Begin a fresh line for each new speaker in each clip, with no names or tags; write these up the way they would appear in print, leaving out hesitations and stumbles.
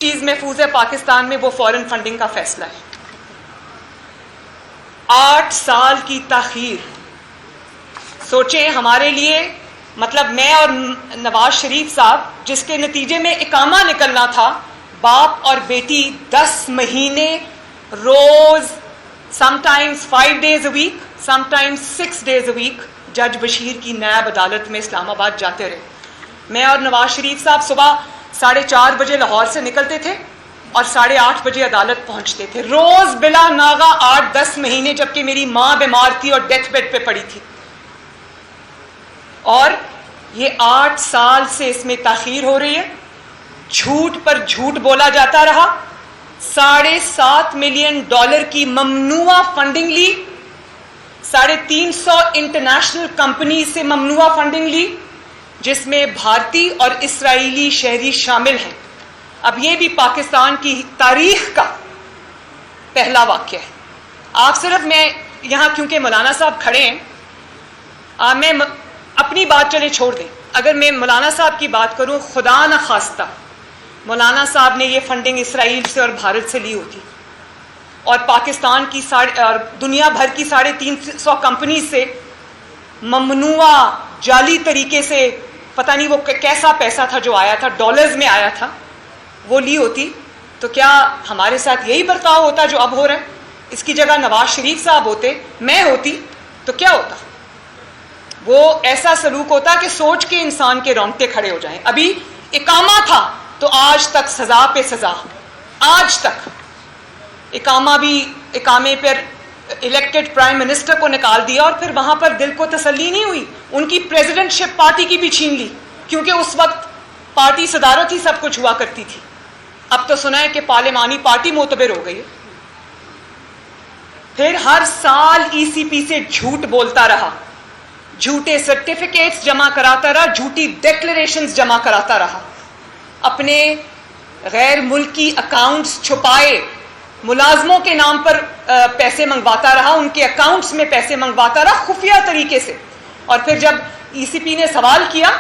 چیز محفوظ ہے پاکستان میں، وہ فورن فنڈنگ کا فیصلہ ہے۔ 8 سال کی تاخیر، سوچیں ہمارے لیے، مطلب میں اور نواز شریف صاحب جس کے نتیجے میں اقامہ نکلنا تھا، باپ اور بیٹی 10 مہینے روز، some times 5 days a week، some times 6 days a week جج بشیر کی نیب عدالت میں اسلام آباد جاتے رہے۔ میں اور نواز شریف صاحب صبح 4:30 بجے لاہور سے نکلتے تھے اور 8:30 بجے عدالت پہنچتے تھے، روز بلا ناغہ 8-10 مہینے، جبکہ میری ماں بیمار تھی اور ڈیتھ بیڈ پہ پڑی تھی۔ اور یہ 8 سال سے اس میں تاخیر ہو رہی ہے، جھوٹ پر جھوٹ بولا جاتا رہا۔ $7.5 ملین کی ممنوعہ فنڈنگ لی، 350 انٹرنیشنل کمپنی سے ممنوعہ فنڈنگ لی، جس میں بھارتی اور اسرائیلی شہری شامل ہیں۔ اب یہ بھی پاکستان کی تاریخ کا پہلا واقعہ ہے۔ آپ صرف، میں یہاں کیونکہ مولانا صاحب کھڑے ہیں، میں اپنی بات چلے چھوڑ دیں، اگر میں مولانا صاحب کی بات کروں، خدا نخواستہ مولانا صاحب نے یہ فنڈنگ اسرائیل سے اور بھارت سے لی ہوتی اور پاکستان کی اور دنیا بھر کی 350 کمپنی سے ممنوعہ جعلی طریقے سے، پتہ نہیں وہ کیسا پیسہ تھا جو آیا تھا، ڈالرز میں آیا تھا، وہ لی ہوتی، تو کیا ہمارے ساتھ یہی برتاؤ ہوتا جو اب ہو رہا ہے؟ اس کی جگہ نواز شریف صاحب ہوتے، میں ہوتی، تو کیا ہوتا؟ وہ ایسا سلوک ہوتا کہ سوچ کے انسان کے رونگٹے کھڑے ہو جائیں۔ ابھی اقامہ تھا تو آج تک سزا پہ سزا، آج تک اقامے پر الیکٹڈ پرائم منسٹر کو نکال دیا، اور پھر وہاں پر دل کو تسلی نہیں ہوئی، ان کی پریزیڈنٹ شپ پارٹی کی بھی چھین لی، کیونکہ اس وقت پارٹی صدارت ہی سب کچھ ہوا کرتی تھی۔ اب تو سنا ہے کہ پارلیمانی پارٹی معتبر ہو گئی ہے۔ پھر ہر سال ECP سے جھوٹ بولتا رہا، جھوٹے سرٹیفکیٹس جمع کراتا رہا، جھوٹی ڈیکلریشنز جمع کراتا رہا، اپنے غیر ملکی اکاؤنٹس چھپائے، ملازموں کے نام پر پیسے منگواتا رہا، ان کے اکاؤنٹس میں پیسے منگواتا رہا خفیہ طریقے سے۔ اور پھر جب ECP نے سوال کیا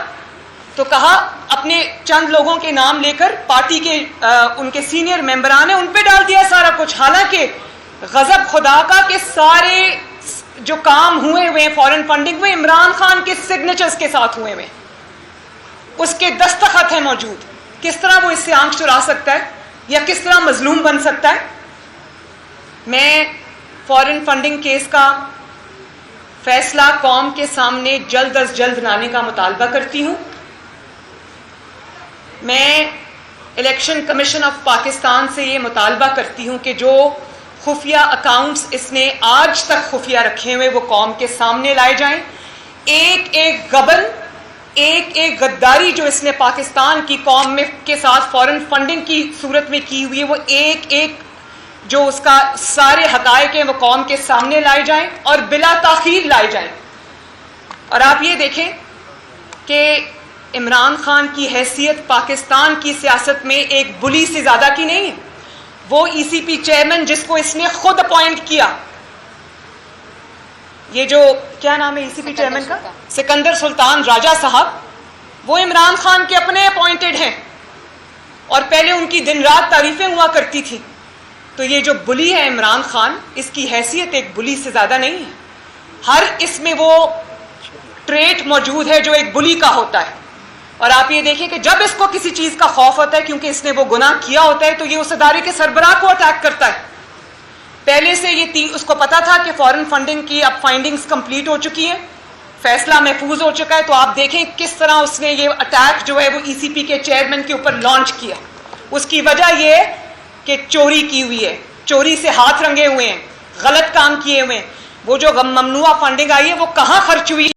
تو کہا اپنے چند لوگوں کے نام لے کر، پارٹی کے ان کے سینئر ممبران ہیں، ان پہ ڈال دیا سارا کچھ، حالانکہ غضب خدا کا کہ سارے جو کام ہوئے ہیں فورن فنڈنگ میں، عمران خان کے سگنیچرز کے ساتھ ہوئے ہیں، اس کے دستخط ہیں موجود۔ کس طرح وہ اس سے آنکھ چرا سکتا ہے یا کس طرح مظلوم بن سکتا ہے؟ میں فورن فنڈنگ کیس کا فیصلہ قوم کے سامنے جلد از جلد لانے کا مطالبہ کرتی ہوں۔ میں الیکشن کمیشن آف پاکستان سے یہ مطالبہ کرتی ہوں کہ جو خفیہ اکاؤنٹس اس نے آج تک خفیہ رکھے ہوئے وہ قوم کے سامنے لائے جائیں۔ ایک غبن، ایک غداری جو اس نے پاکستان کی قوم میں کے ساتھ فورن فنڈنگ کی صورت میں کی ہوئی ہے، وہ ایک جو اس کا سارے حقائق ہیں وہ قوم کے سامنے لائے جائیں اور بلا تاخیر لائے جائیں۔ اور آپ یہ دیکھیں کہ عمران خان کی حیثیت پاکستان کی سیاست میں ایک بلی سے زیادہ کی نہیں ہے۔ وہ ECP چیئرمین جس کو اس نے خود اپوائنٹ کیا، یہ جو کیا نام ہے ECP چیئرمین کا، سکندر سلطان راجہ صاحب، وہ عمران خان کے اپنے اپوائنٹڈ ہیں، اور پہلے ان کی دن رات تعریفیں ہوا کرتی تھی۔ تو یہ جو بلی ہے عمران خان، اس کی حیثیت ایک بلی سے زیادہ نہیں ہے۔ ہر اس میں وہ ٹریٹ موجود ہے جو ایک بلی کا ہوتا ہے۔ اور آپ یہ دیکھیں کہ جب اس کو کسی چیز کا خوف ہوتا ہے، کیونکہ اس نے وہ گناہ کیا ہوتا ہے، تو یہ اس ادارے کے سربراہ کو اٹیک کرتا ہے۔ پہلے سے یہ اس کو پتا تھا کہ فورن فنڈنگ کی اب فائنڈنگز کمپلیٹ ہو چکی ہیں، فیصلہ محفوظ ہو چکا ہے، تو آپ دیکھیں کس طرح اس نے یہ اٹیک جو ہے وہ ECP کے چیئرمین کے اوپر لانچ کیا۔ اس کی وجہ یہ ہے کہ چوری کی ہوئی ہے، چوری سے ہاتھ رنگے ہوئے ہیں، غلط کام کیے ہوئے ہیں۔ وہ جو ممنوعہ فنڈنگ آئی ہے وہ کہاں خرچ ہوئی؟